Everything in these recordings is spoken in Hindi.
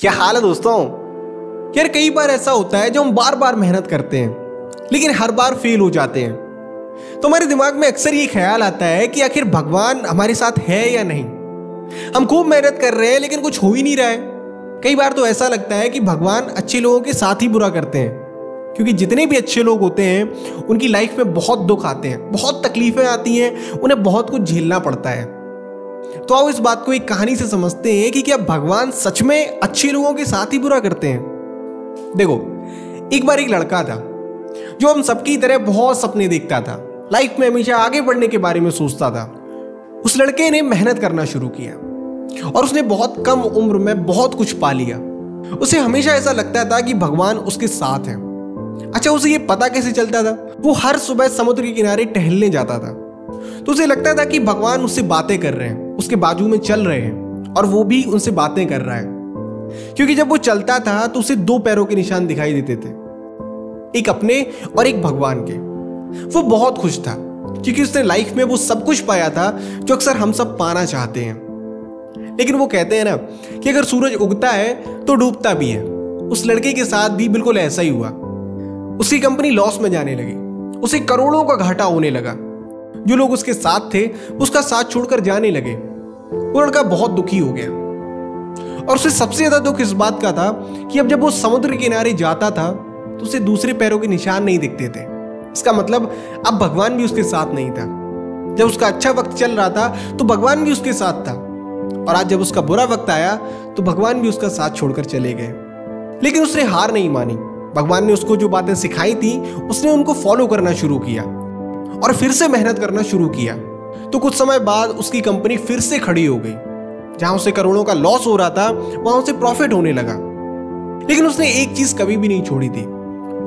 क्या हाल है दोस्तों। यार कई बार ऐसा होता है जो हम बार बार मेहनत करते हैं लेकिन हर बार फेल हो जाते हैं। तो हमारे दिमाग में अक्सर ये ख्याल आता है कि आखिर भगवान हमारे साथ है या नहीं। हम खूब मेहनत कर रहे हैं लेकिन कुछ हो ही नहीं रहा है। कई बार तो ऐसा लगता है कि भगवान अच्छे लोगों के साथ ही बुरा करते हैं, क्योंकि जितने भी अच्छे लोग होते हैं उनकी लाइफ में बहुत दुख आते हैं, बहुत तकलीफें आती हैं, उन्हें बहुत कुछ झेलना पड़ता है। तो आओ इस बात को एक कहानी से समझते हैं कि क्या भगवान सच में अच्छे लोगों के साथ ही बुरा करते हैं। देखो, एक बार एक लड़का था जो हम सबकी तरह बहुत सपने देखता था, लाइफ में हमेशा आगे बढ़ने के बारे में सोचता था। उस लड़के ने मेहनत करना शुरू किया और उसने बहुत कम उम्र में बहुत कुछ पा लिया। उसे हमेशा ऐसा लगता था कि भगवान उसके साथ है। अच्छा, उसे ये पता कैसे चलता था? वो हर सुबह समुद्र के किनारे टहलने जाता था तो उसे लगता था कि भगवान उससे बातें कर रहे हैं, उसके बाजू में चल रहे हैं और वो भी उनसे बातें कर रहा है। क्योंकि जब वो चलता था तो उसे दो पैरों के निशान दिखाई देते थे, एक अपने और एक भगवान के। वो बहुत खुश था क्योंकि उसने लाइफ में वो सब कुछ पाया था जो अक्सर हम सब पाना चाहते हैं। लेकिन वो कहते हैं ना कि अगर सूरज उगता है तो डूबता भी है। उस लड़के के साथ भी बिल्कुल ऐसा ही हुआ। उसकी कंपनी लॉस में जाने लगी, उसे करोड़ों का घाटा होने लगा। जो लोग उसके साथ थे उसका साथ छोड़कर जाने लगे। वो लड़का बहुत दुखी हो गया और उसे सबसे ज्यादा दुख इस बात का था कि अब जब वो समुद्र के किनारे जाता था तो उसे दूसरे पैरों के निशान नहीं दिखते थे। इसका मतलब अब भगवान भी उसके साथ नहीं था। जब उसका अच्छा वक्त चल रहा था तो भगवान भी उसके साथ था, और आज जब उसका बुरा वक्त आया तो भगवान भी उसका साथ छोड़कर चले गए। लेकिन उसने हार नहीं मानी। भगवान ने उसको जो बातें सिखाई थी उसने उनको फॉलो करना शुरू किया और फिर से मेहनत करना शुरू किया। तो कुछ समय बाद उसकी कंपनी फिर से खड़ी हो गई। जहां उसे करोड़ों का लॉस हो रहा था वहां उसे प्रॉफिट होने लगा। लेकिन उसने एक चीज कभी भी नहीं छोड़ी थी,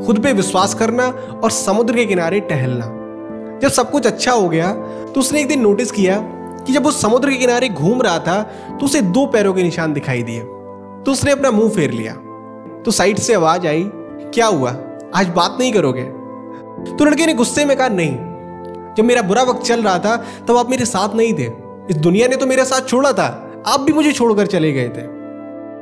खुद पे विश्वास करना और समुद्र के किनारे टहलना। जब सब कुछ अच्छा हो गया तो उसने एक दिन नोटिस किया कि जब वो समुद्र के किनारे घूम रहा था तो उसे दो पैरों के निशान दिखाई दिए। तो उसने अपना मुंह फेर लिया। तो साइड से आवाज आई, क्या हुआ, आज बात नहीं करोगे? तो लड़के ने गुस्से में कहा, नहीं, जब मेरा बुरा वक्त चल रहा था तब आप मेरे साथ नहीं थे। इस दुनिया ने तो मेरे साथ छोड़ा था, आप भी मुझे छोड़कर चले गए थे।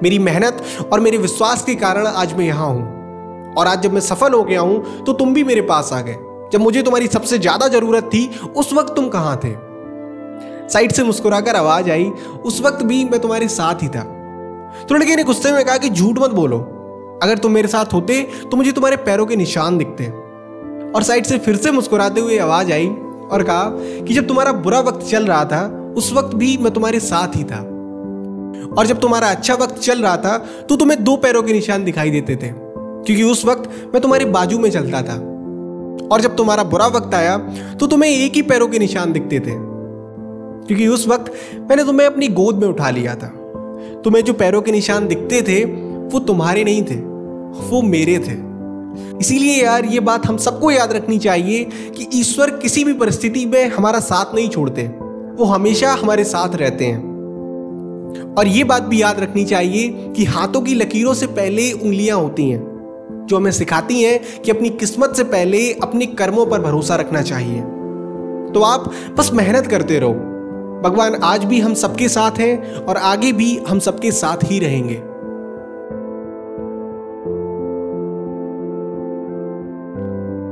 मेरी मेहनत और मेरे विश्वास के कारण आज मैं यहां हूं, और आज जब मैं सफल हो गया हूं तो तुम भी मेरे पास आ गए। जब मुझे तुम्हारी सबसे ज्यादा जरूरत थी उस वक्त तुम कहां थे? साइड से मुस्कुराकर आवाज आई, उस वक्त भी मैं तुम्हारे साथ ही था। तो लड़के ने गुस्से में कहा कि झूठ मत बोलो, अगर तुम मेरे साथ होते तो मुझे तुम्हारे पैरों के निशान दिखते। और साइड से फिर से मुस्कुराते हुए आवाज आई और कहा कि जब तुम्हारा बुरा वक्त चल रहा था उस वक्त भी मैं तुम्हारे साथ ही था, और जब तुम्हारा अच्छा वक्त चल रहा था तो तुम्हें दो पैरों के निशान दिखाई देते थे, क्योंकि उस वक्त मैं तुम्हारे बाजू में चलता था। और जब तुम्हारा बुरा वक्त आया तो तुम्हें एक ही पैरों के निशान दिखते थे, क्योंकि उस वक्त मैंने तुम्हें अपनी गोद में उठा लिया था। तुम्हें जो पैरों के निशान दिखते थे वो तुम्हारे नहीं थे, वो मेरे थे। इसीलिए यार ये बात हम सबको याद रखनी चाहिए कि ईश्वर किसी भी परिस्थिति में हमारा साथ नहीं छोड़ते, वो हमेशा हमारे साथ रहते हैं। और ये बात भी याद रखनी चाहिए कि हाथों की लकीरों से पहले उंगलियां होती हैं, जो हमें सिखाती हैं कि अपनी किस्मत से पहले अपने कर्मों पर भरोसा रखना चाहिए। तो आप बस मेहनत करते रहो। भगवान आज भी हम सबके साथ हैं और आगे भी हम सबके साथ ही रहेंगे।